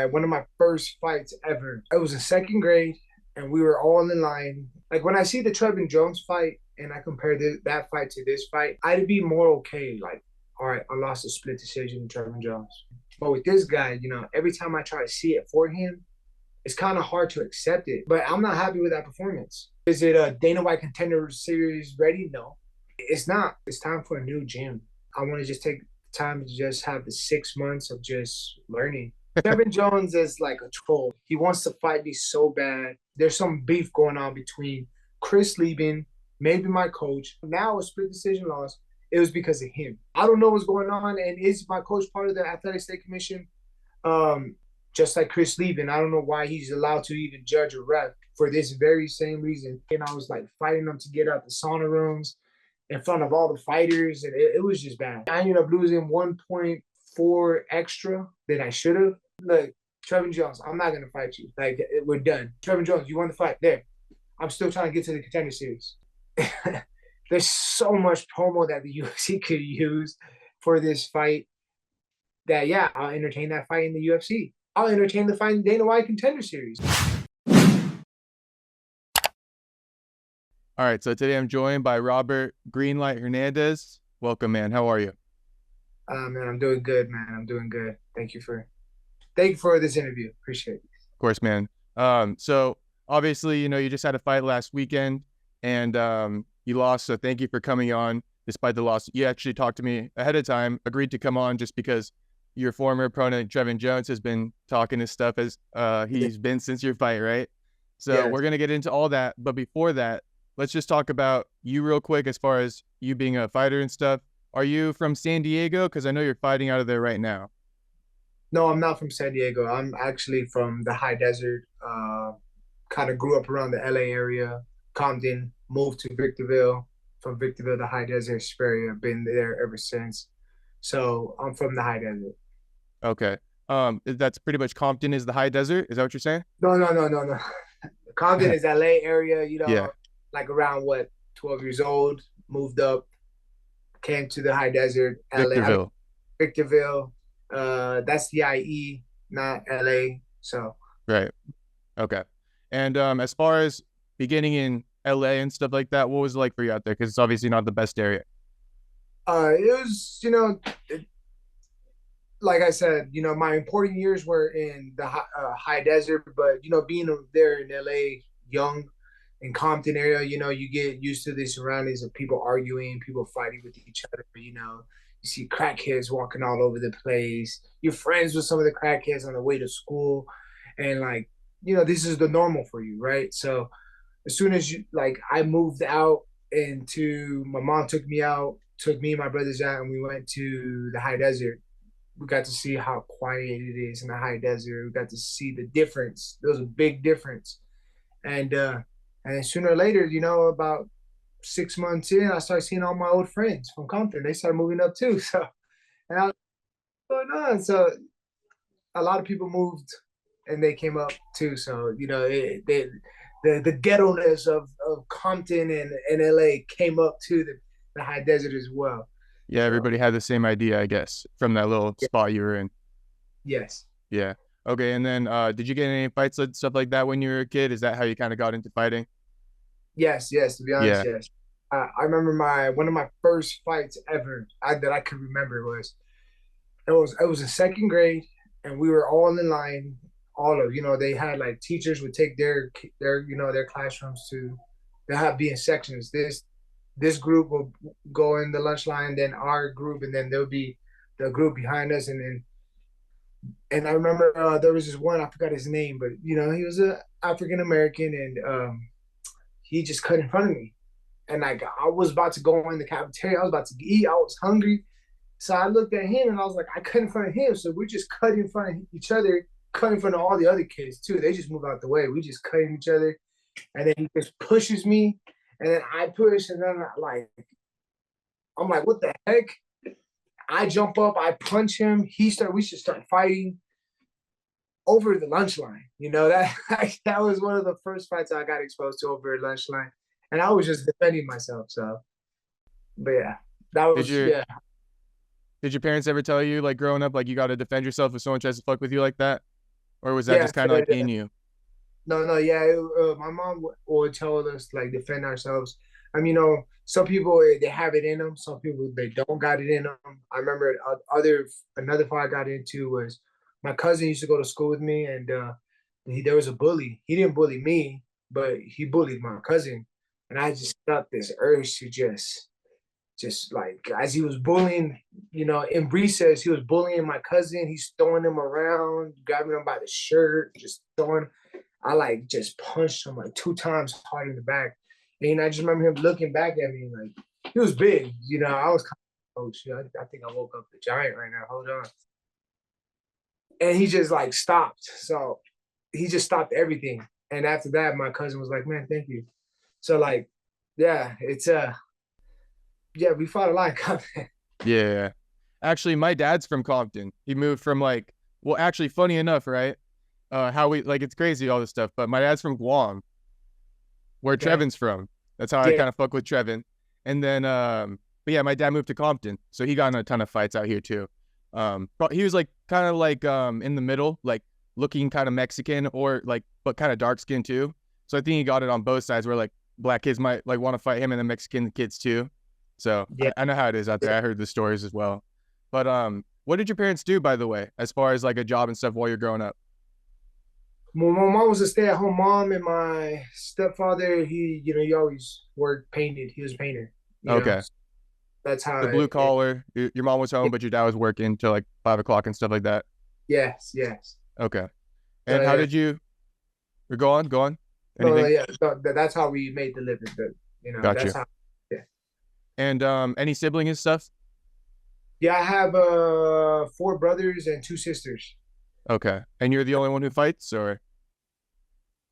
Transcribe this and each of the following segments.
One of my first fights ever. It was in second grade, and we were all in line. Like when I see the Trevin Jones fight, and I compare that fight to this fight, I'd be more okay. Like, all right, I lost a split decision to Trevin Jones. But with this guy, every time I try to see it for him, it's kind of hard to accept it. But I'm not happy with that performance. Is it a Dana White Contender Series ready? No, it's not. It's time for a new gym. I want to just take time to just have the 6 months of just learning. Trevin Jones is like a troll. He wants to fight me so bad. There's some beef going on between Chris Leben, maybe my coach. Now a split decision loss. It was because of him. I don't know what's going on. And is my coach part of the Athletic State Commission? Just like Chris Leben, I don't know why he's allowed to even judge a ref for this very same reason. And I was like fighting them to get out the sauna rooms in front of all the fighters, and it was just bad. I ended up losing 1.4 extra than I should have. Look, Trevin Jones, I'm not gonna fight you. Like, we're done. Trevin Jones, you won the fight. There. I'm still trying to get to the Contender Series. There's so much promo that the UFC could use for this fight that, yeah, I'll entertain that fight in the UFC. I'll entertain the fight in Dana White Contender Series. All right, so today I'm joined by Robert Greenlight Hernandez. Welcome, man. How are you? Man, I'm doing good, man. I'm doing good. Thank you for this interview. Appreciate it. Of course, man. So obviously, you just had a fight last weekend and you lost. So thank you for coming on despite the loss. You actually talked to me ahead of time, agreed to come on just because your former opponent, Trevin Jones, has been talking his stuff as he's been since your fight, right? So We're going to get into all that. But before that, let's just talk about you real quick as far as you being a fighter and stuff. Are you from San Diego? Because I know you're fighting out of there right now. No, I'm not from San Diego. I'm actually from the high desert. Kind of grew up around the LA area, Compton, moved to Victorville. From Victorville to high desert area. Been there ever since. So I'm from the high desert. Okay. That's pretty much Compton is the high desert. Is that what you're saying? No. Compton is LA area, Yeah. like around 12 years old, moved up, came to the high desert, Victorville. Victorville. That's the IE, not LA. So Right. Okay. And as far as beginning in LA and stuff like that, what was it like for you out there? Because it's obviously not the best area. It was, like I said, my important years were in the high desert, but being there in LA, young, in Compton area, you get used to the surroundings of people arguing, people fighting with each other. You see crackheads walking all over the place. You're friends with some of the crackheads on the way to school, and this is the normal for you, right? So as soon as I moved out into, my mom took me and my brothers out, and we went to the high desert. We got to see how quiet it is in the high desert. We got to see the difference. There was a big difference. And sooner or later, about 6 months in, I started seeing all my old friends from Compton. They started moving up too. So, and I was like, going on. So a lot of people moved and they came up too. So, the ghetto-ness of Compton and LA came up to the high desert as well. Yeah, everybody had the same idea, I guess, from that little spot you were in. Yes. Yeah. Okay, and then did you get any fights and stuff like that when you were a kid? Is that how you kind of got into fighting? Yes. To be honest, yes. I remember one of my first fights ever that I could remember was it was in second grade, and we were all in line. All of they had teachers would take their classrooms to, they have be in sections. This group will go in the lunch line, then our group, and then there'll be the group behind us, and I remember there was this one, I forgot his name, but he was a African American, and he just cut in front of me, and I was about to go in the cafeteria, I was about to eat, I was hungry, so I looked at him and I was like, I cut in front of him, so we just cut in front of each other, cut in front of all the other kids too. They just move out the way. We just cut each other, and then he just pushes me, and then I push, and then I'm like, what the heck? I jump up, I punch him. We should start fighting over the lunch line. That was one of the first fights I got exposed to over a lunch line, and I was just defending myself. So, but yeah, that was yeah. Did your parents ever tell you, growing up, you got to defend yourself if someone tries to fuck with you like that? or was that Yeah, just kind of like in you? no, yeah. My mom would tell us like defend ourselves. I mean, some people they have it in them. Some people they don't got it in them. I remember another fight I got into was my cousin used to go to school with me, and there was a bully. He didn't bully me, but he bullied my cousin, and I just felt this urge to just like as he was bullying, in recess, he was bullying my cousin. He's throwing him around, grabbing him by the shirt, just throwing. I like just punched him like 2 times hard in the back. And I just remember him looking back at me like he was big. I was kind of, oh shit, I think I woke up the giant right now. Hold on. And he just like stopped. So he just stopped everything. And after that, my cousin was like, man, thank you. So like, yeah, we fought a lot. Yeah. Actually, my dad's from Compton. He moved from like, well, actually, funny enough, right? How we like it's crazy all this stuff, but my dad's from Guam, where Okay. Trevin's from. That's how I Yeah. kind of fuck with Trevin. And then, but yeah, my dad moved to Compton, so he got in a ton of fights out here too. But he was like kind of like in the middle, like looking kind of Mexican or like, but kind of dark skinned too. So I think he got it on both sides, where like black kids might like want to fight him, and the Mexican kids too. So Yeah. I know how it is out there. I heard the stories as well. But what did your parents do, by the way, as far as like a job and stuff while you're growing up? My mom was a stay-at-home mom, and my stepfather, he always worked, painted. He was a painter. You know, Okay. that's how The blue collar. Your mom was home, but your dad was working till like 5 o'clock and stuff like that. yes, yes. Okay. So And how yeah, did you? Go on. no, Anything? yeah. So that's how we made the living. Got That's you. how. Yeah, And any sibling and stuff? yeah. I have 4 brothers and 2 sisters. Okay. And you're the only one who fights, or?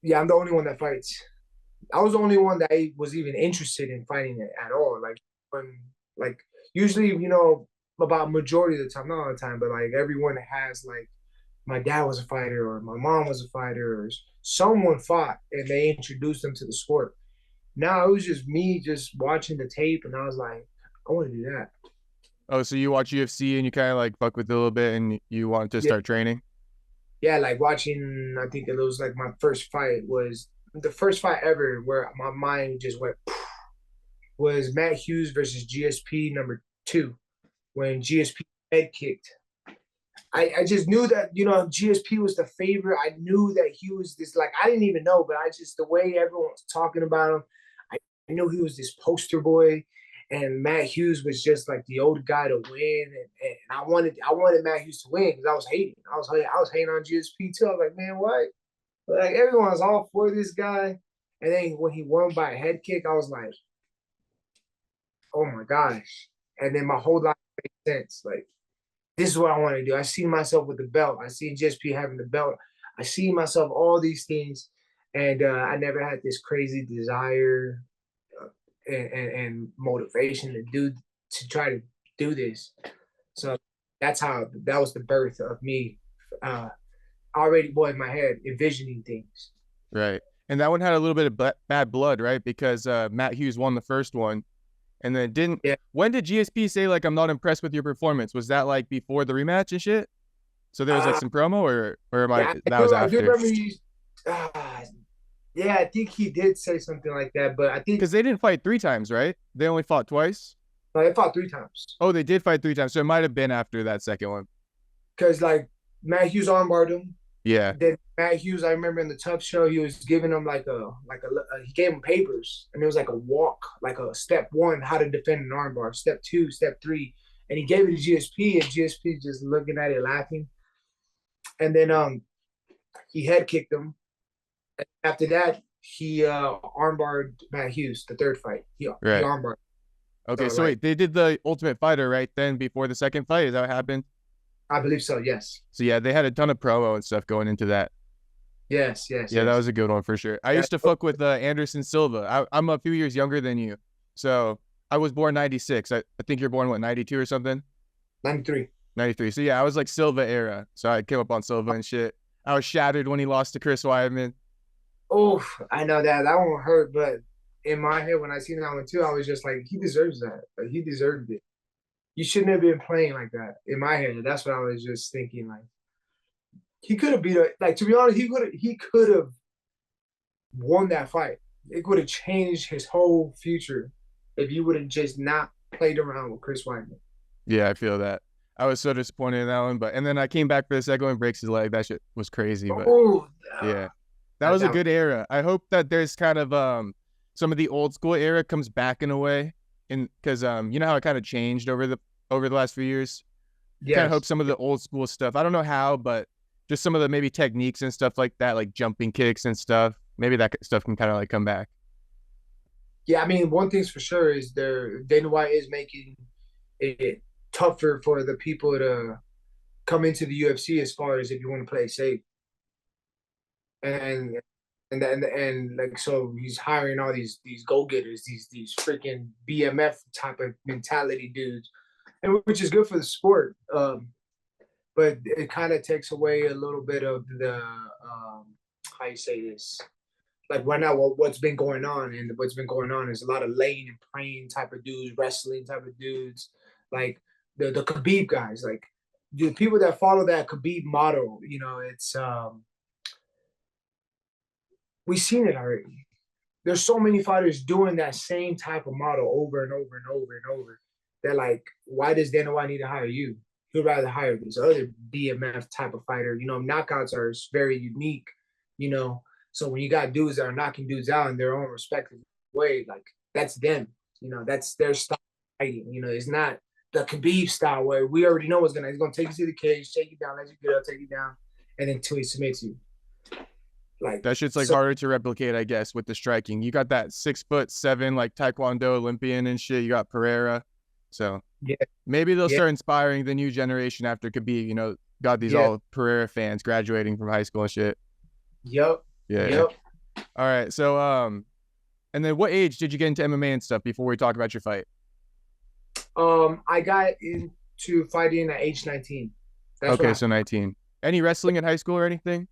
Yeah, I'm the only one that fights. I was the only one that I was even interested in fighting it at all. Like when, like usually, about majority of the time, not all the time, but like everyone has like my dad was a fighter or my mom was a fighter or someone fought and they introduced them to the sport. Now it was just me just watching the tape and I was like, I want to do that. Oh, so you watch UFC and you kind of like fuck with it a little bit, and you want to Yeah, start training? yeah, like watching. I think it was like my first fight was the first fight ever where my mind just went. Was Matt Hughes versus GSP number 2 when GSP head kicked. I just knew that GSP was the favorite. I knew that he was this like I didn't even know, but I just the way everyone was talking about him, I knew he was this poster boy, and Matt Hughes was just like the old guy to win, and I wanted Matt Hughes to win because I was hating. I was hating on GSP too. I was like, man, what? Like everyone's all for this guy, and then when he won by a head kick, I was like, oh my gosh. And then my whole life made sense. Like this is what I want to do. I see myself with the belt. I see GSP having the belt. I see myself all these things, and I never had this crazy desire and motivation to try to do this. So that was the birth of me. Already, boy, in my head, envisioning things. Right. And that one had a little bit of bad blood, right? Because Matt Hughes won the first one, and then didn't. Yeah, When did GSP say like I'm not impressed with your performance? Was that like before the rematch and shit? So there was like uh, some promo, or am I? yeah. That was I do after. remember you. Uh, yeah, I think he did say something like that, but I think Because they didn't fight 3 times, right? They only fought twice. no, they fought 3 times. Oh, they did fight 3 times, so it might have been after that second one. Because like Matt Hughes armbarred him. Yeah. Then Matt Hughes, I remember in the Tough Show, he was giving him he gave him papers, and it was like a walk, like a step 1, how to defend an armbar, step 2, step 3, and he gave it to GSP, and GSP just looking at it laughing, and then he head kicked him. After that, he armbarred Matt Hughes the third fight. He Right. armbarred. Okay. So So like wait, they did the Ultimate Fighter right then before the second fight. Is that what happened? I believe so. Yes. So yeah, they had a ton of promo and stuff going into that. Yes. Yes. Yeah, that Yes. was a good one for sure. I Yeah. used to fuck with Anderson Silva. I'm a few years younger than you. So I was born 96. I think you're born, what, 92 or something? 93. 93. So yeah, I was like Silva era. So I came up on Silva and shit. I was shattered when he lost to Chris Weidman. Oh, I know that one hurt, but in my head when I seen that one too, I was just like, he deserves that. Like he deserved it. You shouldn't have been playing like that. In my head, that's what I was just thinking. Like he could have beat it. Like, to be honest, he could have won that fight. It would have changed his whole future if you would have just not played around with Chris Weidman. Yeah, I feel that. I was so disappointed in that one, but and then I came back for the second one, breaks his leg. That shit was crazy, but Oh, yeah, that that, was a that good era. I hope that there's kind of some of the old school era comes back in a way, and because you know how it kind of changed over the last few years. Kind of hope yes. some of the old school stuff. I don't know how, but just some of the maybe techniques and stuff like that, like jumping kicks and stuff. Maybe that stuff can kind of like come back. Yeah, I mean, one thing's for sure is Dana White is making it tougher for the people to come into the UFC as far as if you want to play safe. And and like so he's hiring all these go getters, these freaking BMF type of mentality dudes, and which is good for the sport. But it kind of takes away a little bit of the how you say this, like right now what's been going on, and what's been going on is a lot of laying and praying type of dudes, wrestling type of dudes, like the Khabib guys, like the people that follow that Khabib model. It's we've seen it already. There's so many fighters doing that same type of model over and over and over and over. They're like, why does Dana White need to hire you? He'd rather hire this other BMF type of fighter. Knockouts are very unique, you know. So when you got dudes that are knocking dudes out in their own respective way, like that's them. That's their style of fighting. It's not the Khabib style where we already know he's gonna take you to the cage, take you down, let you get up, take you down, and then until he submits you. Like That shit's like so, harder to replicate, I guess, with the striking. You got that 6'7" like Taekwondo Olympian and shit. You got Pereira, so yeah, maybe they'll yeah, start inspiring the new generation after Khabib. Got these yeah, all Pereira fans graduating from high school and shit. yep, Yeah, yeah. yep. All right, so and then what age did you get into MMA and stuff before we talk about your fight? I got into fighting at age 19. That's when Okay, I so 19. Any wrestling in high school or anything?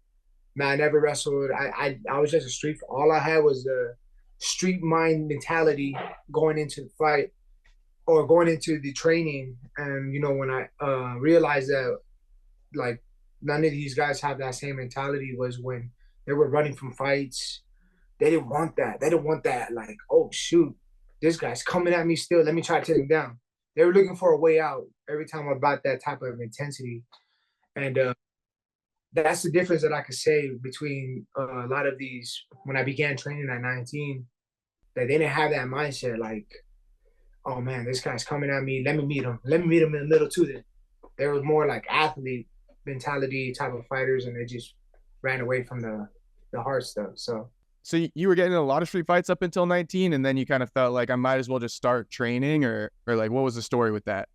man, I never wrestled. I was just a street. All I had was the street mind mentality going into the fight or going into the training. And when I realized that like none of these guys have that same mentality was when they were running from fights. They didn't want that. They didn't want that. Like, oh shoot, this guy's coming at me still. Let me try to take him down. They were looking for a way out every time about that type of intensity. And that's the difference that I could say between a lot of these when I began training at 19, that they didn't have that mindset like, oh man, this guy's coming at me. Let me meet him. Let me meet him in the middle too. Then there was more like athlete mentality type of fighters, and they just ran away from the hard stuff. So you were getting a lot of street fights up until 19, and then you kind of felt like I might as well just start training, or like what was the story with that?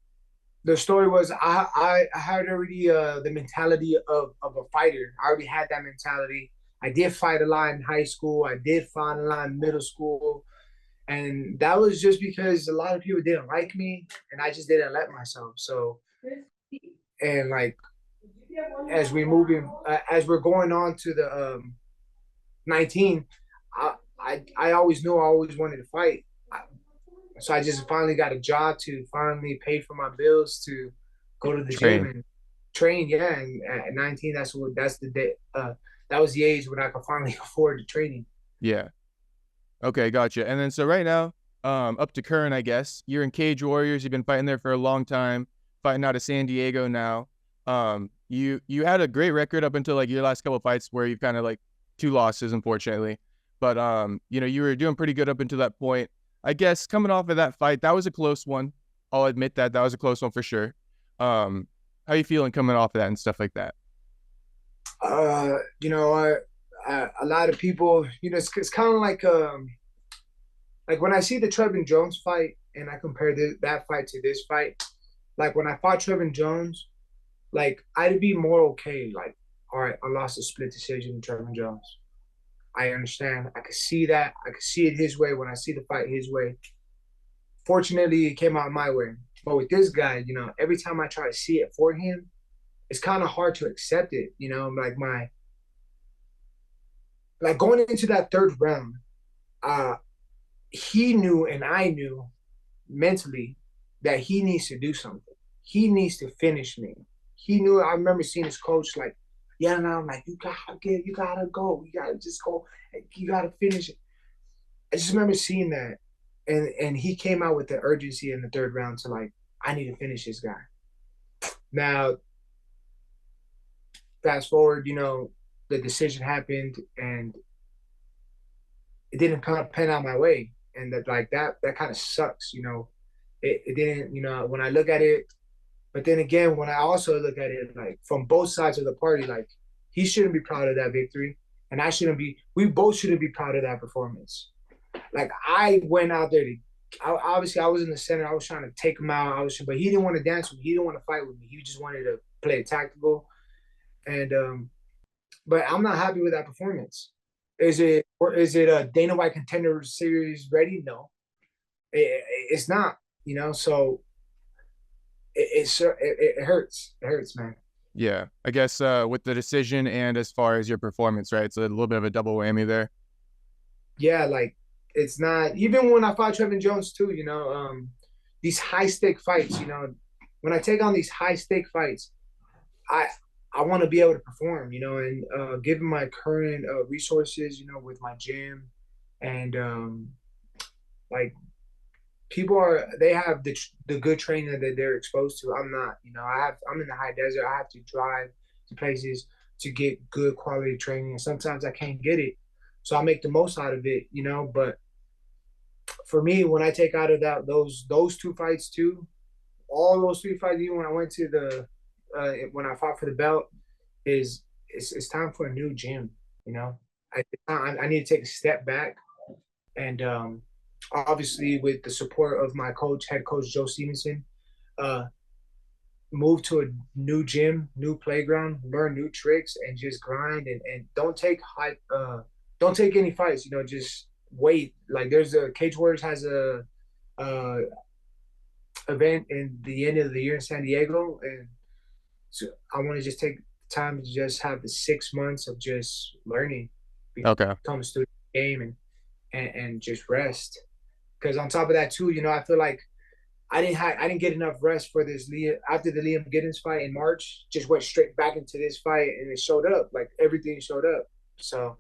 The story was I had already the mentality of a fighter. I already had that mentality. I did fight a lot in high school. I did fight a lot in middle school. And that was just because a lot of people didn't like me, and I just didn't let myself. So, and like as we're going on to the 19, I always knew I always wanted to fight. So I just finally got a job to finally pay for my bills to go to the gym Train. and train. Yeah, and at 19, that's the day. That was the age when I could finally afford the training. Yeah. Okay, gotcha. And then so right now, up to current, I guess you're in Cage Warriors. You've been fighting there for a long time, fighting out of San Diego now. You had a great record up until like your last couple of fights where you've kind of like two losses, unfortunately. But you were doing pretty good up until that point. I guess coming off of that fight, that was a close one. I'll admit that was a close one for sure. How you feeling coming off of that and stuff like that? A lot of people, it's kind of like when I see the Trevin Jones fight and I compare that fight to this fight, like when I fought Trevin Jones, like I'd be more okay. Like, all right, I lost a split decision to Trevin Jones. I understand. I could see that. I could see it his way when I see the fight his way. Fortunately, it came out my way. But with this guy, every time I try to see it for him, it's kind of hard to accept it. Like going into that third round, uh, he knew and I knew mentally that he needs to do something. He needs to finish me. He knew. I remember seeing his coach like Yeah, and I'm like, you gotta go, you gotta just go, you gotta finish it. I just remember seeing that, and he came out with the urgency in the third round to like, I need to finish this guy. Now, fast forward, the decision happened, and it didn't kind of pan out my way, and that kind of sucks. It didn't. When I look at it, but then again, when I also look at it, like from both sides of the party, like he shouldn't be proud of that victory, and I shouldn't be. We both shouldn't be proud of that performance. Like I went out there to. Obviously, I was in the center. I was trying to take him out. But he didn't want to dance with me. He didn't want to fight with me. He just wanted to play tactical. And but I'm not happy with that performance. Is it a Dana White Contender Series ready? No, it's not. So it hurts. It hurts, man. Yeah, I guess with the decision and as far as your performance, right? It's a little bit of a double whammy there. Yeah, like it's not even when I fought Trevin Jones too. These high stake fights. When I take on these high stake fights, I I want to be able to perform. And given my current resources, with my gym and like they have the good training that they're exposed to. I'm not. I'm in the high desert. I have to drive to places to get good quality training, and sometimes I can't get it. So I make the most out of it. But for me, when I take out of those two fights too, all those three fights, even when I went to the when I fought for the belt, it's time for a new gym. I need to take a step back, and obviously with the support of my head coach Joe Stevenson, uh, move to a new gym, new playground, learn new tricks, and just grind and don't take any fights. Just wait. Like there's a Cage Warriors has a uh, event in the end of the year in San Diego, and so I want to just take time to just have the 6 months of just learning, Okay. become a student of the game, and just rest. Because on top of that too, I feel like I didn't get enough rest for this after the Liam Gittins fight in March. Just went straight back into this fight, and it showed up. Like everything showed up. So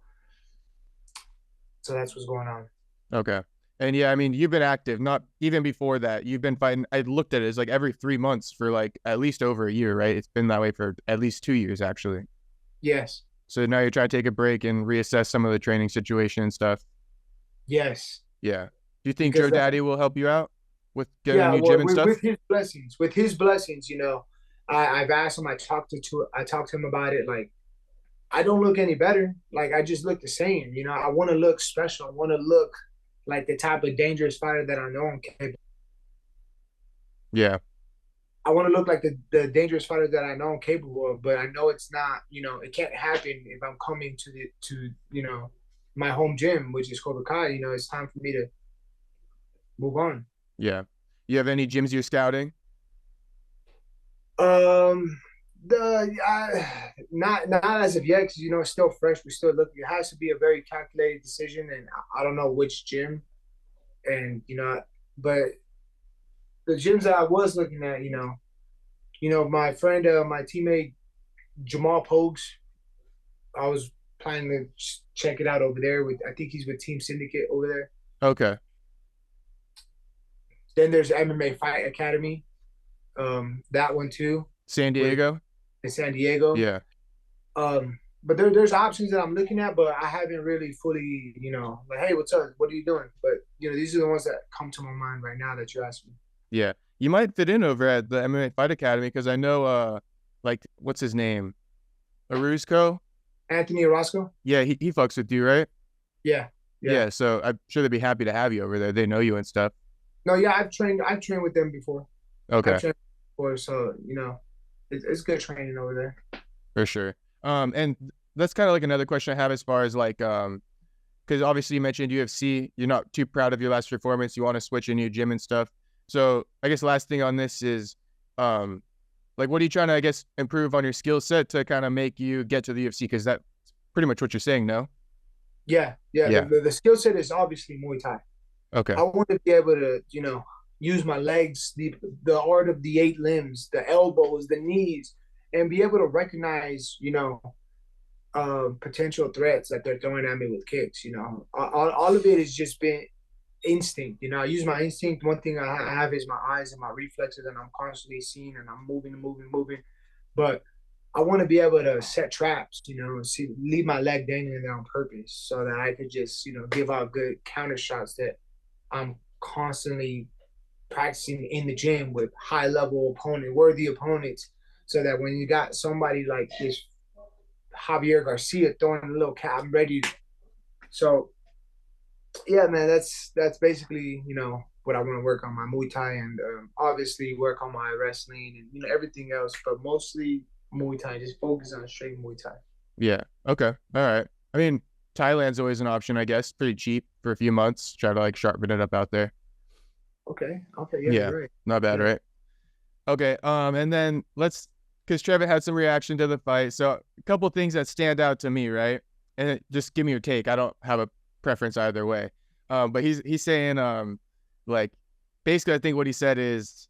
that's what's going on. Okay. And yeah, I mean, you've been active, not even before that. You've been fighting. I looked at it as like every 3 months for like at least over a year, right? It's been that way for at least 2 years, actually. Yes. So now you're trying to take a break and reassess some of the training situation and stuff. Yes. Yeah. Do you think Because Joe Daddy will help you out with getting a yeah, new well, gym and stuff? with his blessings, I've asked him. I talked to him about it. Like I don't look any better. Like I just look the same. I want to look special. I want to look like the type of dangerous fighter that I know I'm capable. Yeah. I want to look like the dangerous fighter that I know I'm capable of, but I know it's not. It can't happen if I'm coming to my home gym, which is Cobra Kai. It's time for me to move on. Yeah. You have any gyms you're scouting? Not as of yet, because it's still fresh. We're still looking. It has to be a very calculated decision, and I don't know which gym. And but the gyms that I was looking at, my friend, my teammate Jamal Pogues, I was planning to check it out over there. I think he's with Team Syndicate over there. Okay. Then there's MMA Fight Academy, that one too. San Diego? In San Diego. Yeah. But there's options that I'm looking at, but I haven't really fully, like, hey, what's up? What are you doing? But these are the ones that come to my mind right now that you're asking. Yeah. You might fit in over at the MMA Fight Academy because I know like what's his name? Aruzco? Anthony Orozco? Yeah, he fucks with you, right? Yeah. Yeah, so I'm sure they'd be happy to have you over there. They know you and stuff. No, yeah, I've trained with them before. Okay. I've trained before, so it's good training over there. For sure. And that's kind of like another question I have as far as like because obviously you mentioned UFC, you're not too proud of your last performance, you want to switch a new gym and stuff. So I guess last thing on this is like what are you trying to, I guess, improve on your skill set to kind of make you get to the UFC? Because that's pretty much what you're saying, no? Yeah. The skill set is obviously Muay Thai. Okay. I want to be able to, use my legs, the art of the 8 limbs, the elbows, the knees, and be able to recognize, potential threats that they're throwing at me with kicks. You know, all of it has just been instinct. You know, I use my instinct. One thing I have is my eyes and my reflexes, and I'm constantly seeing and I'm moving. But I want to be able to set traps, you know, and leave my leg dangling there on purpose so that I could just, you know, give out good counter shots that I'm constantly practicing in the gym with high level worthy opponents, so that when you got somebody like this Javier Garcia throwing a little cat, I'm ready. So yeah, man, that's basically, you know, what I want to work on, my Muay Thai, and obviously work on my wrestling and, you know, everything else, but mostly Muay Thai. Just focus on straight Muay Thai. Yeah. Okay. All right. I mean, Thailand's always an option, I guess. Pretty cheap for a few months. Try to like sharpen it up out there. Okay. Yeah, Yeah. you're right. Not bad, Yeah. right? Okay. And then because Trevin had some reaction to the fight. So a couple of things that stand out to me, right? And just give me your take. I don't have a preference either way. But he's saying, like, basically, I think what he said is,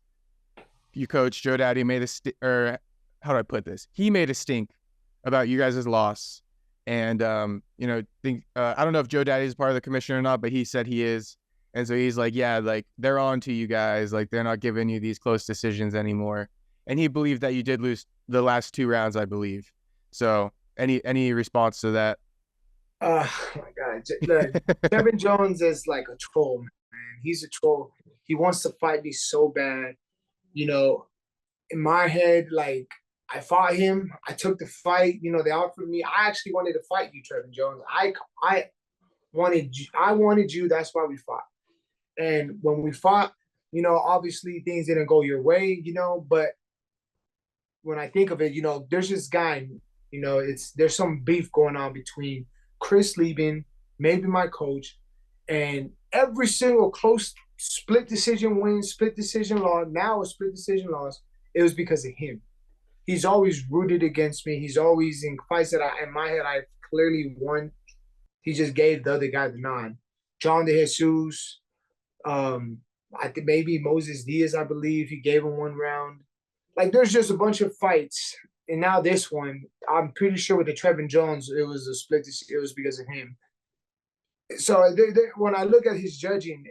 you coach Joe Daddy made or how do I put this? He made a stink about you guys' loss. And, you know, I don't know if Joe Daddy is part of the commission or not, but he said he is. And so he's like, yeah, like they're on to you guys. Like they're not giving you these close decisions anymore. And he believed that you did lose the last 2 rounds, I believe. So any response to that? Oh my God. Look, Trevin Jones is like a troll, man. He's a troll. He wants to fight me so bad. You know, in my head, like I fought him. I took the fight. You know, they offered me. I actually wanted to fight you, Trevin Jones. I wanted you. I wanted you. That's why we fought. And when we fought, you know, obviously things didn't go your way, you know, but when I think of it, you know, there's this guy, you know, there's some beef going on between Chris Leben, maybe my coach, and every single close split decision win, split decision loss, now a split decision loss, it was because of him. He's always rooted against me. He's always in fights that in my head, I clearly won. He just gave the other guy the nod. John De Jesus, I think maybe Moses Diaz, I believe he gave him 1 round. Like there's just a bunch of fights, and now this one, I'm pretty sure with the Trevin Jones, it was a split. It was because of him. So when I look at his judging,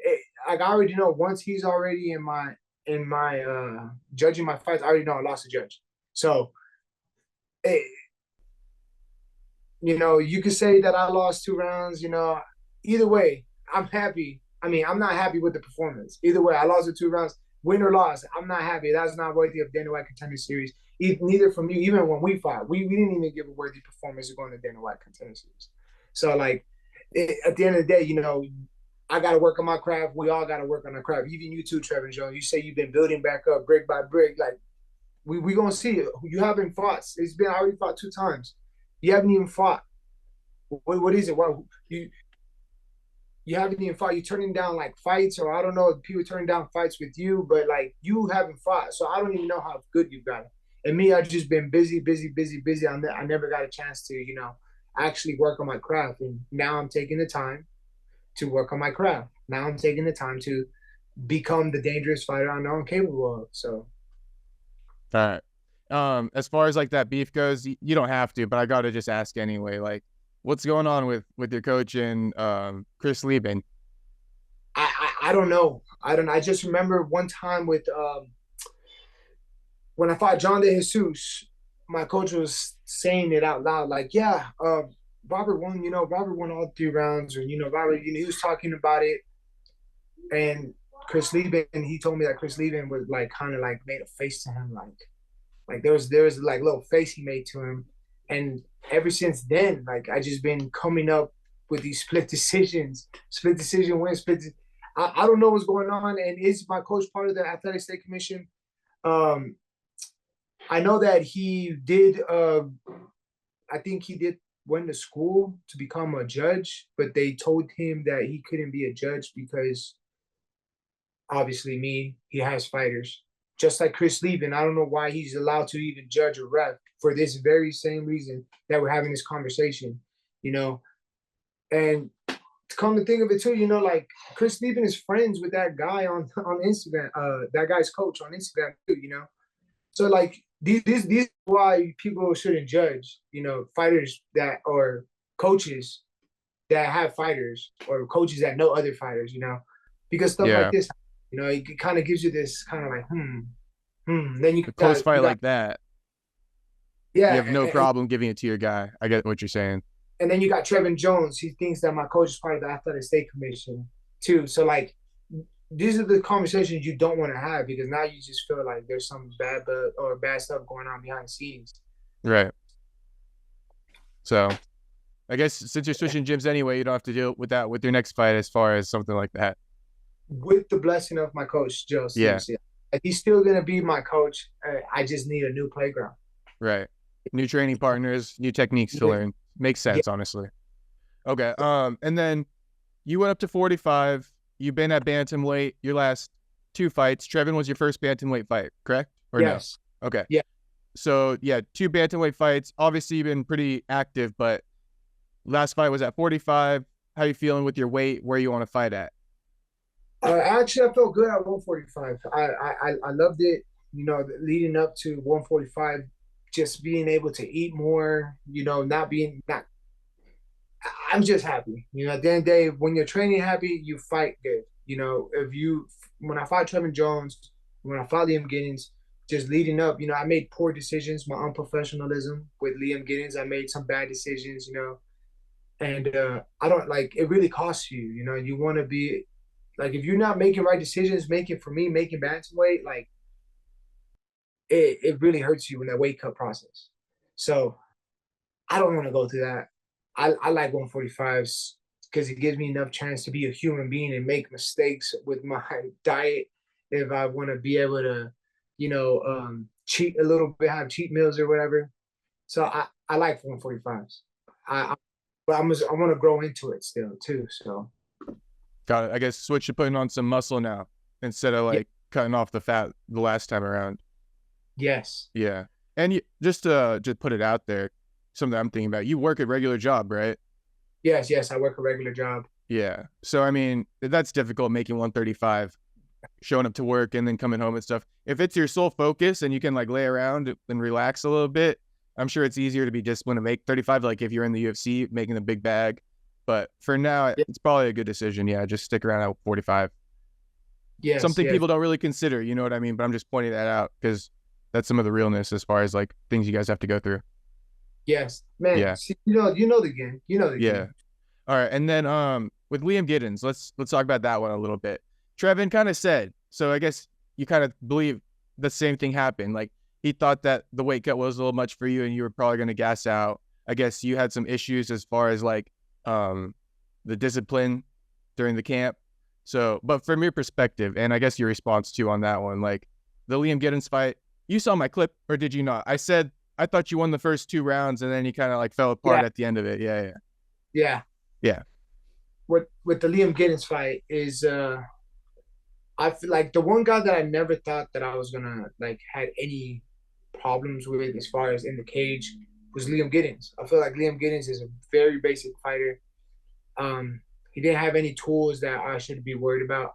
like I already know once he's already in my judging my fights, I already know I lost a judge. So, it, you know, you could say that I lost 2 rounds. You know, either way, I'm happy. I mean, I'm not happy with the performance. Either way, I lost the 2 rounds, win or loss. I'm not happy. That's not worthy of Dana White Contender Series. Neither from you. Even when we fought, we didn't even give a worthy performance of going to Dana White Contender Series. So, like, at the end of the day, you know, I got to work on my craft. We all got to work on our craft. Even you too, Trevin Jones. You say you've been building back up brick by brick. Like, we gonna see it. You haven't fought. I already fought 2 times. You haven't even fought. What is it? What you haven't even fought. You turning down like fights, or I don't know if people turning down fights with you, but like you haven't fought. So I don't even know how good you've got it. And me, I've just been busy. I never got a chance to, you know, actually work on my craft. And now I'm taking the time to work on my craft. Now I'm taking the time to become the dangerous fighter I know I'm capable of. So All right. As far as like that beef goes, you don't have to, but I gotta just ask anyway. Like, what's going on with your coach and Chris Leben? I don't know. I just remember one time with when I fought John De Jesus, my coach was saying it out loud, like, yeah, Robert won, you know, Robert won all 3 rounds, or, you know, Robert, you know, he was talking about it. And Chris Leben, he told me that Chris Leben was like kind of like made a face to him, like there was like a little face he made to him. And ever since then, like I just been coming up with these split decision wins, I don't know what's going on. And is my coach part of the Athletic State Commission? Um, I know that he did. I think he did went to school to become a judge, but they told him that he couldn't be a judge because obviously he has fighters. Just like Chris Leben, I don't know why he's allowed to even judge a ref for this very same reason that we're having this conversation, you know. And to come to think of it too, you know, like Chris Leben is friends with that guy on Instagram, that guy's coach on Instagram too, you know. So like these why people shouldn't judge, you know, fighters that or coaches that have fighters or coaches that know other fighters, you know, because stuff like Yeah. this, you know, it kind of gives you this kind of like, Then A close fight you got, like that, you yeah, have no problem giving it to your guy. I get what you're saying. and then you got Trevin Jones. He thinks that my coach is part of the athletic state commission too. So like, these are the conversations you don't want to have because now you just feel like there's some bad blood or bad stuff going on behind the scenes. Right. So I guess since you're switching gyms anyway, you don't have to deal with that with your next fight as far as something like that. With the blessing of my coach, Joe Yeah. Stevenson. He's still gonna be my coach. I just need a new playground. Right. New training partners, new techniques to Yeah, learn. Makes yeah, sense, honestly. Okay. And then you went up to 45. You've been at bantamweight your last two fights. Trevin was your first bantamweight fight, correct? Or no? yes, Okay. yeah. So yeah, two bantamweight fights. Obviously, you've been pretty active, but last fight was at 45. How you feeling with your weight? Where you want to fight at? Actually, I felt good at 145. I loved it. You know, leading up to 145, just being able to eat more. You know, not being not. I'm just happy. You know, at the end of the day, when you're training happy, you fight good. You know, if you when I fought Trevin Jones, when I fought Liam Gittins, just leading up, you know, I made poor decisions, my unprofessionalism with Liam Gittins. I made some bad decisions, you know, and I don't like it. Really costs you. You know, you want to be like if you're not making right decisions, making for me, making bantamweight, like it really hurts you in that weight cut process. So I don't want to go through that. I like 145s because it gives me enough chance to be a human being and make mistakes with my diet if I want to be able to, you know, cheat a little bit, have cheat meals or whatever. So I like 145s. But I want to grow into it still too. So Got it. I guess switch to putting on some muscle now instead of yeah, like cutting off the fat the last time around. yes, Yeah. And you, just to just put it out there, something I'm thinking about. You work a regular job, right? yes. I work a regular job. Yeah. So I mean, that's difficult making 135, showing up to work and then coming home and stuff. If it's your sole focus and you can like lay around and relax a little bit, I'm sure it's easier to be disciplined to make 35. Like if you're in the UFC making a big bag, but for now, Yeah, it's probably a good decision. Yeah, just stick around at 45. yes, Something yes, people don't really consider, you know what I mean? But I'm just pointing that out because that's some of the realness as far as like things you guys have to go through. yes, man. Yeah, See, you know the game. You know the yeah. game. All right, and then with Liam Gittins, let's talk about that one a little bit. Trevin kind of said, so I guess you kind of believe the same thing happened. Like he thought that the weight cut was a little much for you, and you were probably going to gas out. I guess you had some issues as far as like the discipline during the camp. So, but from your perspective, and I guess your response too on that one, like the Liam Gittins fight, you saw my clip or did you not? I said I thought you won the first two rounds, and then you kind of like fell apart Yeah, at the end of it. Yeah, yeah, yeah. yeah. With the Liam Gittins fight is I feel like the one guy that I never thought that I was gonna like had any problems with as far as in the cage was Liam Gittins. I feel like Liam Gittins is a very basic fighter. He didn't have any tools that I should be worried about.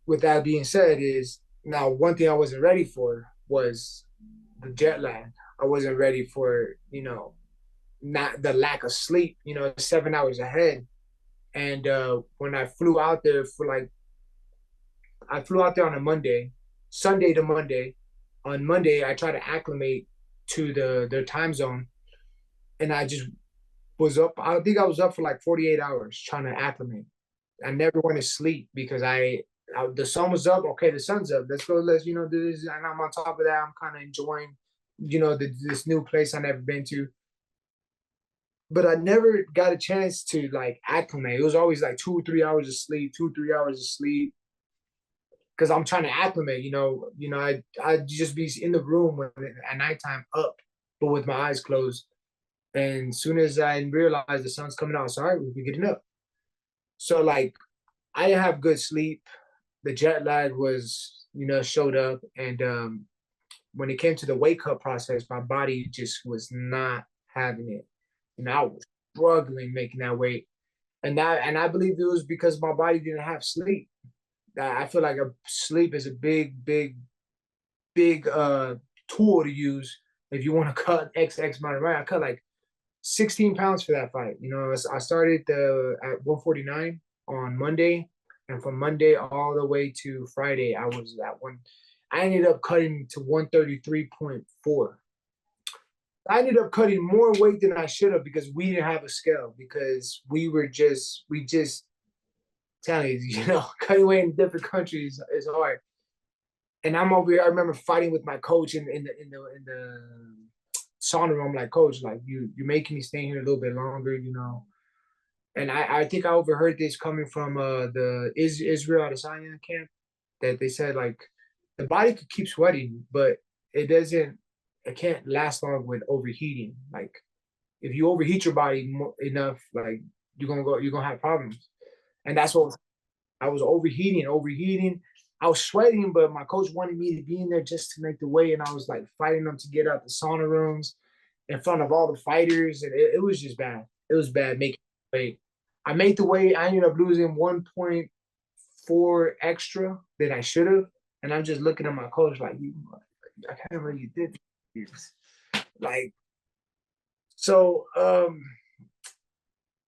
With that being said, is now one thing I wasn't ready for was the jet lag. I wasn't ready for, you know, not the lack of sleep, you know, 7 hours ahead. And when I flew out there for like I flew out there on a Monday, Sunday to Monday. On Monday, I tried to acclimate to their time zone, and I just was up. I think I was up for like 48 hours trying to acclimate. I never went to sleep because the sun was up. Okay, the sun's up. Let's go. Let's do this. And I'm on top of that. I'm kind of enjoying, this new place I never been to. But I never got a chance to like acclimate. It was always like 2 or 3 hours of sleep, 2 or 3 hours of sleep because I'm trying to acclimate. I just be in the room when, at nighttime up, but with my eyes closed. And as soon as I realized the sun's coming out, sorry, we'll be getting up. So like, I didn't have good sleep. The jet lag was, showed up, and when it came to the wake up process, my body just was not having it, and I was struggling making that weight. And I believe it was because my body didn't have sleep. I feel like sleep is a big, big big tool to use if you want to cut X amount of weight. I cut like 16 pounds for that fight. You know, I started at 149 on Monday, and from Monday all the way to Friday, I was at one. I ended up cutting to 133.4. I ended up cutting more weight than I should have because we didn't have a scale, because we just telling you, you know, cutting weight in different countries is hard. And I'm over here. I remember fighting with my coach in the sauna room. Like, coach, like you're making me stay here a little bit longer, you know. And I think I overheard this coming from the Israel Adesanya camp, that they said like the body could keep sweating, but it can't last long with overheating. Like if you overheat your body enough, like you're gonna have problems. And that's what I was overheating. I was sweating, but my coach wanted me to be in there just to make the weight, and I was like fighting them to get out the sauna rooms in front of all the fighters, and it was just bad. It was bad making weight. I made the weight. I ended up losing 1.4 extra than I should have, and I'm just looking at my coach like, I can't believe you did this. Like, so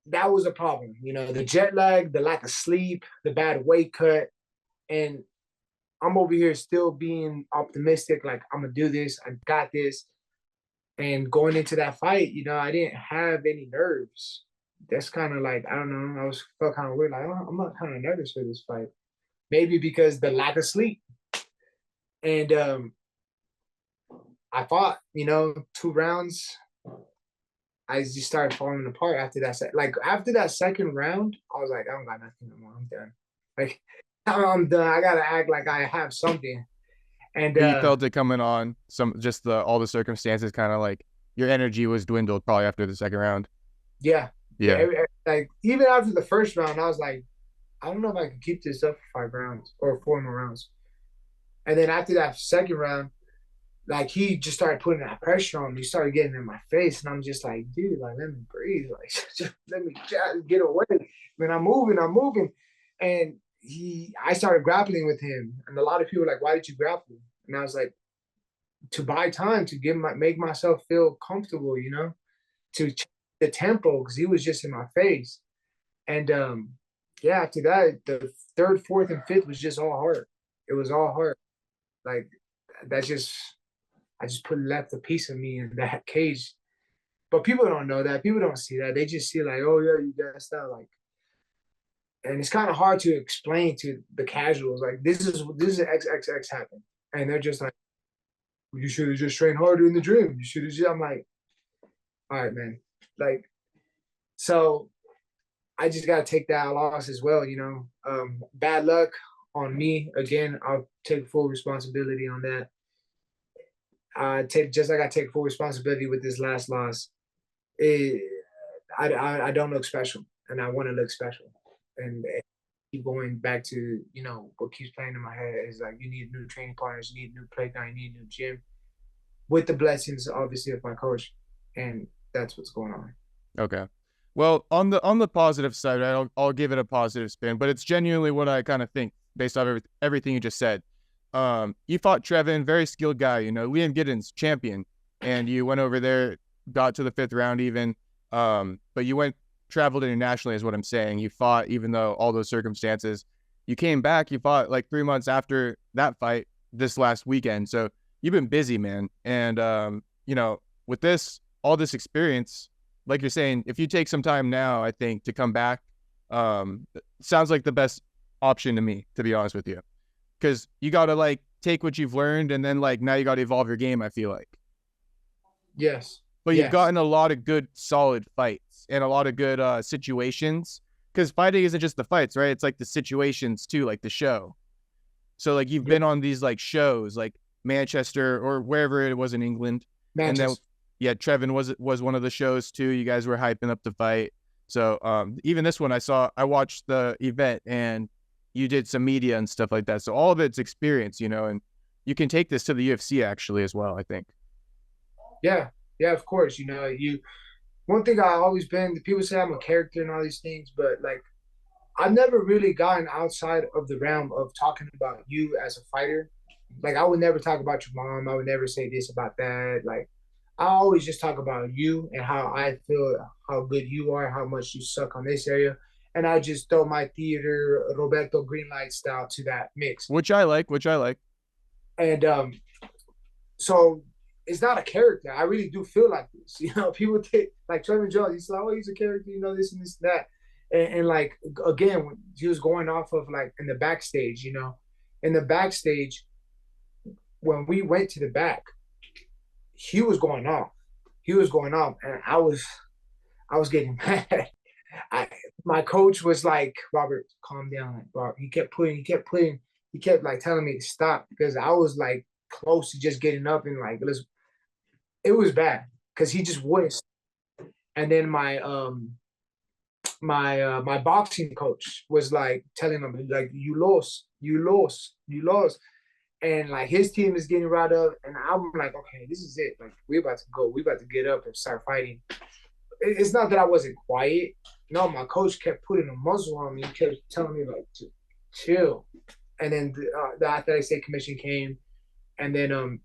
that was a problem. You know, the jet lag, the lack of sleep, the bad weight cut, and I'm over here still being optimistic, like I'm gonna do this, I got this. And going into that fight, you know, I didn't have any nerves. That's kind of like, I don't know, felt kind of weird. Like, oh, I'm not kind of nervous for this fight. Maybe because the lack of sleep. And I fought, you know, 2 rounds. I just started falling apart after that. Like after that second round, I was like, I don't got nothing anymore. I'm done. Like I'm done. I gotta act like I have something. And You felt it coming on. All the circumstances, kind of like your energy was dwindled probably after the second round. Yeah. Like even after the first round, I was like, I don't know if I can keep this up for 5 rounds or 4 more rounds. And then after that second round, like he just started putting that pressure on me. He started getting in my face, and I'm just like, dude, like let me breathe, like just let me get away. When I'm moving, and I started grappling with him, and a lot of people were like, why did you grapple? And I was like, to buy time, to make myself feel comfortable, you know, to change the tempo, because he was just in my face. And yeah, after that, the third, fourth, and fifth was just all hard. It was all hard. Like I just left a piece of me in that cage. But people don't know that. People don't see that. They just see like, oh yeah, you gassed out. Like, and it's kind of hard to explain to the casuals. Like, this is XXX happened, and they're just like, well, you should have just trained harder in the gym. You should have. I'm like, all right, man. Like, so I just gotta take that loss as well. You know, bad luck on me again. I'll take full responsibility on that. Just like I take full responsibility with this last loss. I don't look special, and I want to look special, and keep going back to, you know, what keeps playing in my head is like, you need new training partners, you need new playground, you need new gym, with the blessings obviously of my coach, and that's what's going on. Okay. Well, on the positive side, I'll give it a positive spin, but it's genuinely what I kind of think based off everything you just said. You fought Trevin, very skilled guy, you know, Liam Gittins, champion, and you went over there, got to the 5th round even, but you traveled internationally is what I'm saying. You fought, even though all those circumstances, you came back, you fought like 3 months after that fight this last weekend. So you've been busy, man. And, you know, with all this experience, like you're saying, if you take some time now, I think, to come back, sounds like the best option to me, to be honest with you. Because you got to like take what you've learned, and then like now you got to evolve your game, I feel like. Yes. But you've gotten a lot of good, solid fights and a lot of good situations. Because fighting isn't just the fights, right? It's like the situations too, like the show. So like you've been on these like shows, like Manchester or wherever it was in England. Manchester. And then, yeah, Trevin was one of the shows too. You guys were hyping up the fight. So even this one, I watched the event, and you did some media and stuff like that. So all of it's experience, you know, and you can take this to the UFC actually as well, I think. Yeah, of course. You know, one thing I've always been, people say I'm a character and all these things, but like I've never really gotten outside of the realm of talking about you as a fighter. Like I would never talk about your mom. I would never say this about that. Like I always just talk about you and how I feel, how good you are, how much you suck on this area. And I just throw my theater Roberto green light style to that mix. Which I like, which I like. And so it's not a character. I really do feel like this. You know, people think like Trevin Jones, he's like, oh, he's a character, you know, this and this and that. And like again, when he was going off of like in the backstage, you know, in the backstage, when we went to the back, he was going off. He was going off, and I was getting mad. I My coach was like, Robert, calm down. Like, Bob, he kept like telling me to stop because I was like close to just getting up and like it was bad because he just wouldn't. And then my boxing coach was like telling him like you lost, you lost, you lost. And like his team is getting right up, and I'm like, okay, this is it. Like we're about to go, we're about to get up and start fighting. It's not that I wasn't quiet. No, my coach kept putting a muzzle on me. He kept telling me like to chill. And then the athletic state commission came, and then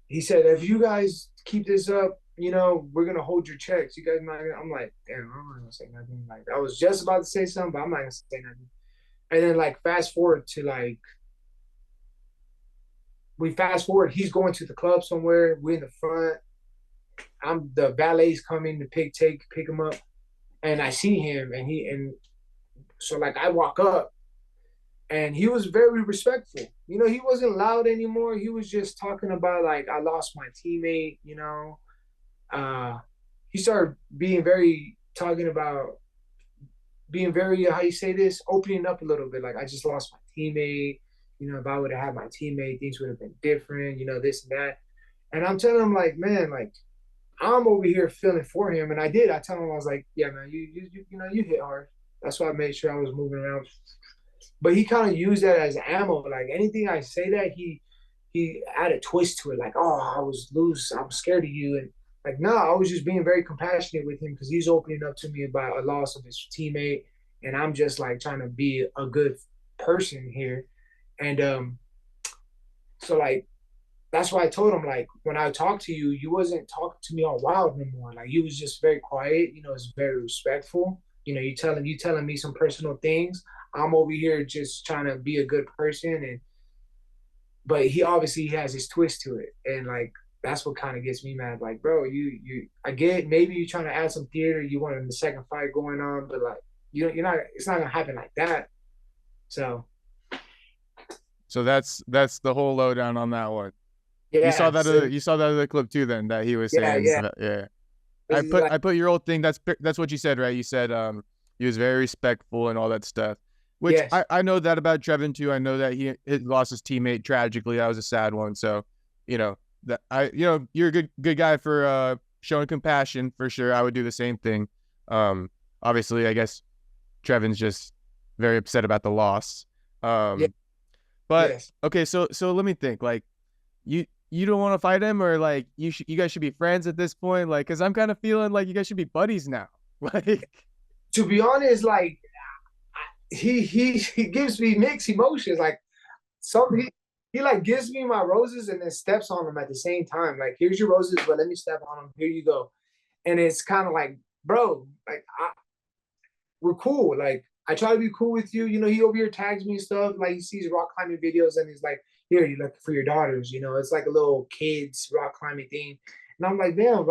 he said, if you guys keep this up, you know, we're gonna hold your checks. You guys not gonna. I'm like, damn, I'm not gonna say nothing. Like I was just about to say something, but I'm not gonna say nothing. And then like fast forward to like we fast forward, he's going to the club somewhere. We're in the front. The valet's coming to pick him up, and I see him, and so like I walk up, and he was very respectful. You know, he wasn't loud anymore. He was just talking about like I lost my teammate. You know, he started talking about being very how you say this, opening up a little bit. Like I just lost my teammate. You know, if I would have had my teammate, things would have been different. You know, this and that. And I'm telling him like, man, like I'm over here feeling for him, and I did. I tell him I was like, yeah, man, you know you hit hard. That's why I made sure I was moving around. But he kind of used that as ammo. Like anything I say that he added a twist to it. Like, oh, I was loose. I'm scared of you. And like, no, I was just being very compassionate with him because he's opening up to me about a loss of his teammate, and I'm just like trying to be a good person here. And so like that's why I told him like when I talked to you, you wasn't talking to me all wild anymore. Like you was just very quiet. You know, it's very respectful. You know, you telling me some personal things. I'm over here just trying to be a good person, and but he obviously has his twist to it, and like that's what kind of gets me mad. Like, bro, I get maybe you're trying to add some theater. You want the second fight going on, but like you're not. It's not gonna happen like that. So that's the whole lowdown on that one. yeah, you saw that other clip too. Then that he was saying, yeah. I put your old thing. That's what you said, right? You said he was very respectful and all that stuff. Which yes. I know that about Trevin too. I know that he lost his teammate tragically. That was a sad one. So, you know that you're a good guy for showing compassion for sure. I would do the same thing. Obviously, I guess Trevin's just very upset about the loss. But yes. Okay, so let me think. Like, you don't want to fight him, or like you guys should be friends at this point. Like, because I'm kind of feeling like you guys should be buddies now. Like, to be honest, like he gives me mixed emotions. Like, he like gives me my roses and then steps on them at the same time. Like, here's your roses, but let me step on them. Here you go. And it's kind of like, bro, like we're cool. Like, I try to be cool with you. You know, he over here tags me and stuff. Like, he sees rock climbing videos and he's like, here, you look for your daughters. You know, it's like a little kids rock climbing thing. And I'm like, damn,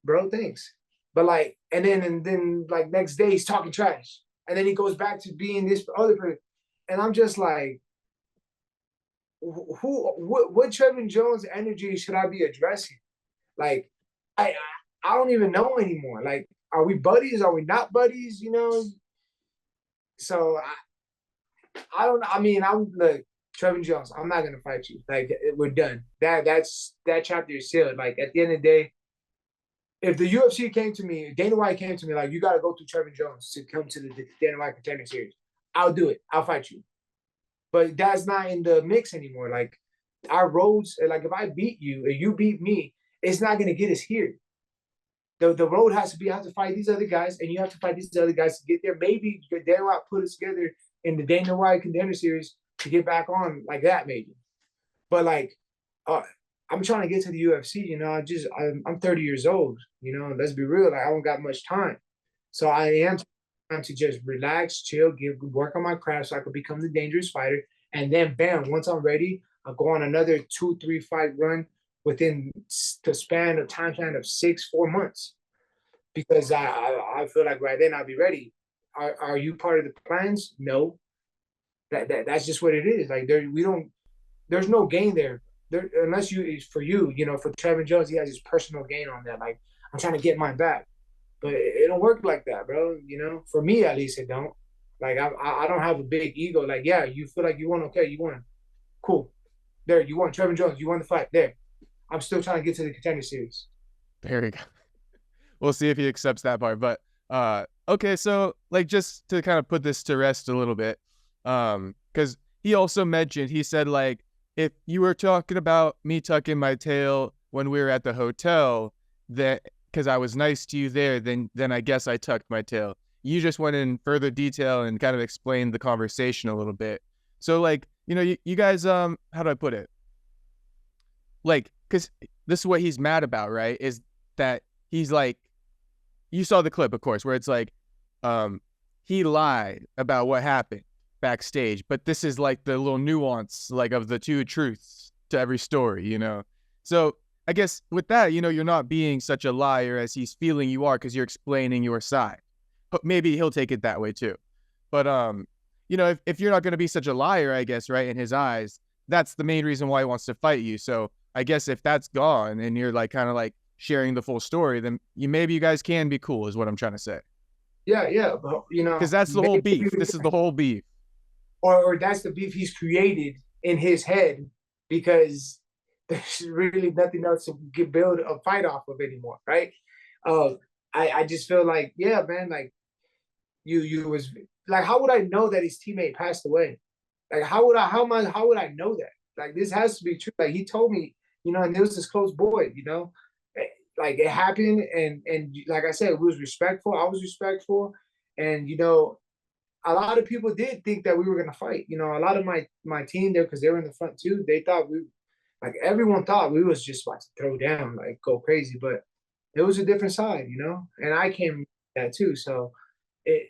bro, thanks. But like, and then like next day he's talking trash. And then he goes back to being this other person. And I'm just like, what Trevin Jones energy should I be addressing? Like, I don't even know anymore. Like, are we buddies? Are we not buddies? You know? So I don't know. I mean, look, Trevin Jones, I'm not gonna fight you. Like, we're done. That chapter is sealed. Like, at the end of the day, if the UFC came to me, Dana White came to me, like, you got to go through Trevin Jones to come to the Dana White Contender Series, I'll do it. I'll fight you. But that's not in the mix anymore. Like, our roads, like, if I beat you and you beat me, it's not going to get us here. The road has to be, I have to fight these other guys, and you have to fight these other guys to get there. Maybe Dana White put us together in the Dana White Contender Series to get back on like that, maybe. But like, I'm trying to get to the UFC. You know, I'm 30 years old. You know, let's be real. Like, I don't got much time, so I am trying to just relax, chill, work on my craft, so I could become the dangerous fighter. And then, bam, once I'm ready, I'll go on another 2-3 fight run within the time span of 4 months. Because I feel like right then I'll be ready. Are you part of the plans? No. That's just what it is. Like there's no gain there. Unless for you, you know, for Trevin Jones, he has his personal gain on that. Like, I'm trying to get mine back. But it don't work like that, bro. You know, for me at least, it don't. Like, I don't have a big ego. Like, yeah, you feel like you won, okay, you won, cool. There, you won, Trevin Jones, you won the fight. There, I'm still trying to get to the Contender Series. There we go. We'll see if he accepts that part. But okay, so like, just to kind of put this to rest a little bit, because he also mentioned, he said, like, if you were talking about me tucking my tail when we were at the hotel, that because I was nice to you there, then I guess I tucked my tail. You just went in further detail and kind of explained the conversation a little bit. So, like, you know, you guys, how do I put it? Like, because this is what he's mad about, right? Is that he's like, you saw the clip, of course, where it's like, he lied about what happened backstage, but this is like the little nuance, like, of the two truths to every story, you know? So I guess with that, you know, you're not being such a liar as he's feeling you are, because you're explaining your side. But maybe he'll take it that way too. But, you know, if you're not going to be such a liar, I guess, right, in his eyes, that's the main reason why he wants to fight you. So I guess if that's gone and you're like kind of like sharing the full story, then maybe you guys can be cool, is what I'm trying to say. Yeah, but, you know, because that's the whole beef. This is the whole beef. Or that's the beef he's created in his head, because there's really nothing else to build a fight off of anymore, right? I just feel like, yeah, man, like you was like, how would I know that his teammate passed away? Like, how would I know that? Like, this has to be true. Like, he told me, you know, and it was his close boy, you know, like, it happened, and like I said, we was respectful. I was respectful, and you know, a lot of people did think that we were gonna fight. You know, a lot of my team there, because they were in the front too. They thought like, everyone thought we was just about to throw down, like, go crazy. But it was a different side, you know, and I came that too. So it,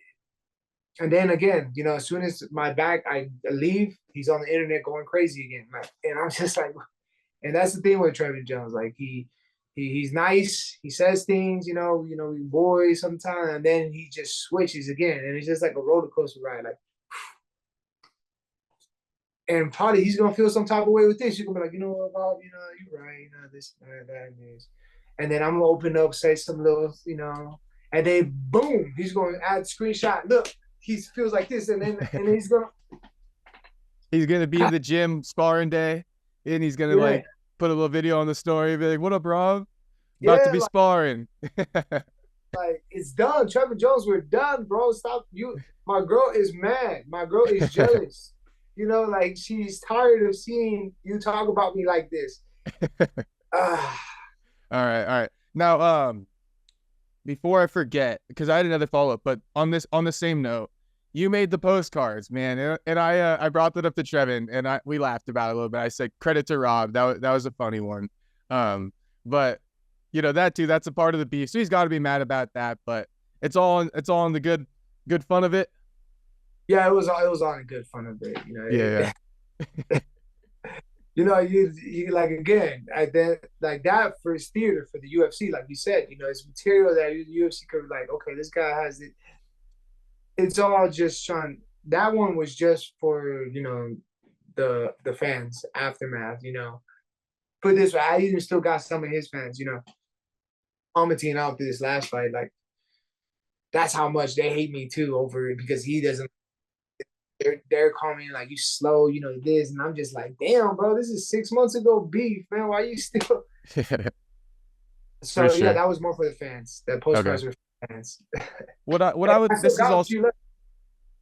and then again, you know, as soon as I leave, he's on the internet going crazy again. Like, and I'm just like, and that's the thing with Trevin Jones. Like, he's nice. He says things, you know, we boys sometimes, and then he just switches again, and it's just like a roller coaster ride. Like, and probably he's gonna feel some type of way with this. You're gonna be like, you know what, Bob, you know, you're right, you know, this, that, and this. And then I'm gonna open up, say some little, you know, and then boom, he's gonna add screenshot. Look, he feels like this, and then he's gonna be in the gym sparring day, and he's gonna like put a little video on the story, be like, "What up, Rob? About to be sparring." Like, it's done, Trevin Jones. We're done, bro. Stop. My girl is mad. My girl is jealous. You know, like, she's tired of seeing you talk about me like this. All right. Now, before I forget, because I had another follow-up, but on the same note, you made the postcards, man, and I brought that up to Trevin, and we laughed about it a little bit. I said, credit to Rob. That was a funny one. But you know, that too, that's a part of the beef, so he's got to be mad about that. But it's all in the good fun of it. Yeah, it was on a good fun of it. You know. Yeah. You know, you like, again, like that for his theater for the UFC, like you said, you know, it's material that the UFC could, like, okay, this guy has it. It's all just trying. That one was just for, you know, the fans, aftermath, you know. Put it this way, I even still got some of his fans, you know, commenting out to this last fight. Like, that's how much they hate me too over it, because he doesn't. They're calling me like, you slow, you know, this, and I'm just like, damn, bro, this is 6 months ago beef, man. Why you still? So sure. Yeah, that was more for the fans. That postcards were for fans.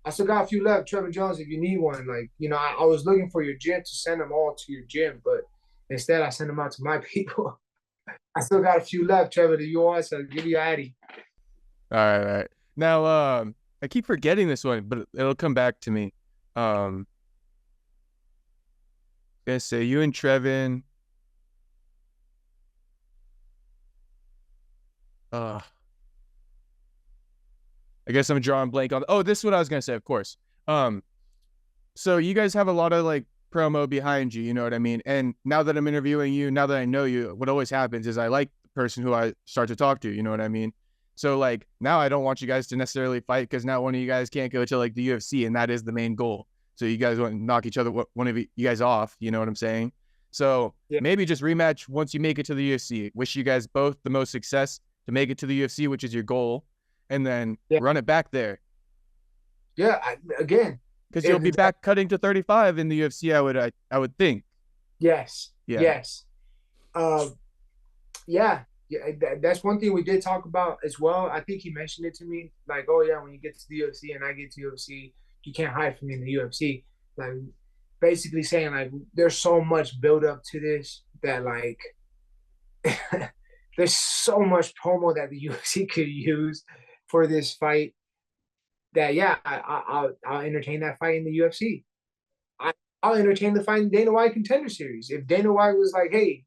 I still got a few left, Trevin Jones, if you need one. Like, you know, I was looking for your gym to send them all to your gym, but instead I sent them out to my people. I still got a few left, Trevor. Do you want? So give you an Addy. All right. Now, I keep forgetting this one, but it'll come back to me. gonna say you and Trevin. I guess I'm drawing blank on. Oh, this is what I was gonna say. Of course. So you guys have a lot of like promo behind you. You know what I mean? And now that I'm interviewing you, now that I know you, what always happens is I like the person who I start to talk to. You know what I mean? So like now I don't want you guys to necessarily fight because now one of you guys can't go to like the UFC, and that is the main goal. So you guys want to knock each other, one of you guys off. You know what I'm saying? So maybe just rematch once you make it to the UFC. Wish you guys both the most success to make it to the UFC, which is your goal, and then run it back there. Yeah, again, because you'll be back cutting to 35 in the UFC. I would think. Yes. Yeah. Yes. Yeah. That's one thing we did talk about as well. I think he mentioned it to me, like, oh yeah, when you get to the UFC and I get to UFC, you can't hide from me in the UFC. Like, basically saying like, there's so much build up to this that like, there's so much promo that the UFC could use for this fight. That I'll entertain that fight in the UFC. I'll entertain the fight in Dana White Contender Series. If Dana White was like, hey,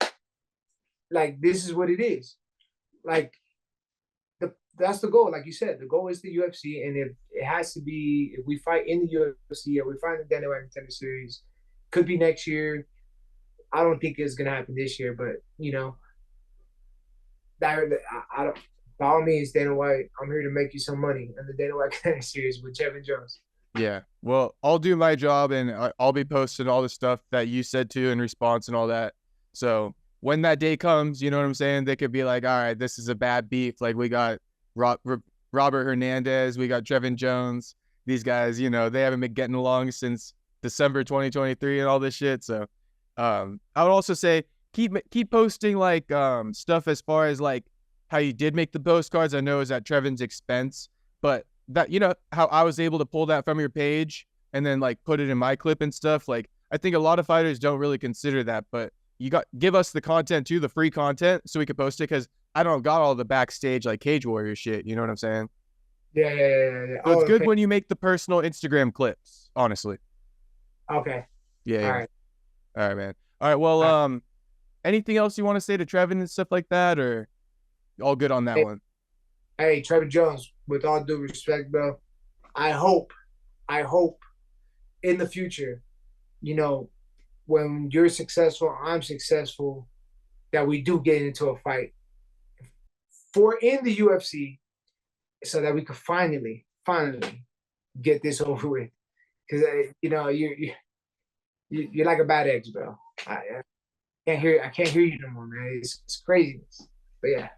like this is what it is, like that's the goal. Like you said, the goal is the UFC, and if it has to be, if we fight in the UFC or we fight in the Dana White Contender Series, could be next year. I don't think it's gonna happen this year, but you know, I don't. By all means, Dana White, I'm here to make you some money in the Dana White Contender Series with Trevin Jones. Yeah, well, I'll do my job, and I'll be posting all the stuff that you said to in response and all that. So when that day comes, you know what I'm saying? They could be like, all right, this is a bad beef. Like we got Robert Hernandez, we got Trevin Jones. These guys, you know, they haven't been getting along since December 2023 and all this shit. So I would also say keep posting like stuff as far as like how you did make the postcards. I know is at Trevin's expense, but that, you know, how I was able to pull that from your page and then like put it in my clip and stuff. Like, I think a lot of fighters don't really consider that, but give us the content too, the free content, so we could post it. Cause I don't got all the backstage, like Cage Warrior shit. You know what I'm saying? Yeah. So it's good when you make the personal Instagram clips, honestly. Okay. Yeah. All right, man. All right. Well, anything else you want to say to Trevin and stuff like that, or all good on that one? Hey, Trevin Jones, with all due respect, bro, I hope in the future, you know, when you're successful, I'm successful, that we do get into a fight in the UFC so that we could finally get this over with. Because, you know, you're like a bad egg, bro. I can't hear you no more, man. It's craziness. But yeah.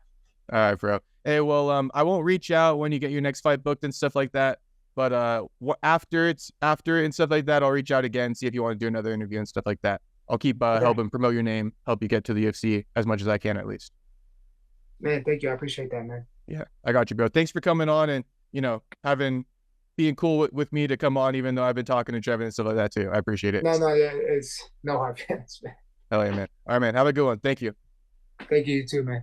All right, bro. Hey, well, I won't reach out when you get your next fight booked and stuff like that. But after and stuff like that, I'll reach out again, see if you want to do another interview and stuff like that. I'll keep helping promote your name, help you get to the UFC as much as I can, at least. Man, thank you. I appreciate that, man. Yeah, I got you, bro. Thanks for coming on and, you know, being cool with me to come on, even though I've been talking to Trevin and stuff like that too. I appreciate it. No, yeah, it's no hard feelings, man. Hell yeah, man. All right, man. Have a good one. Thank you. Thank you too, man.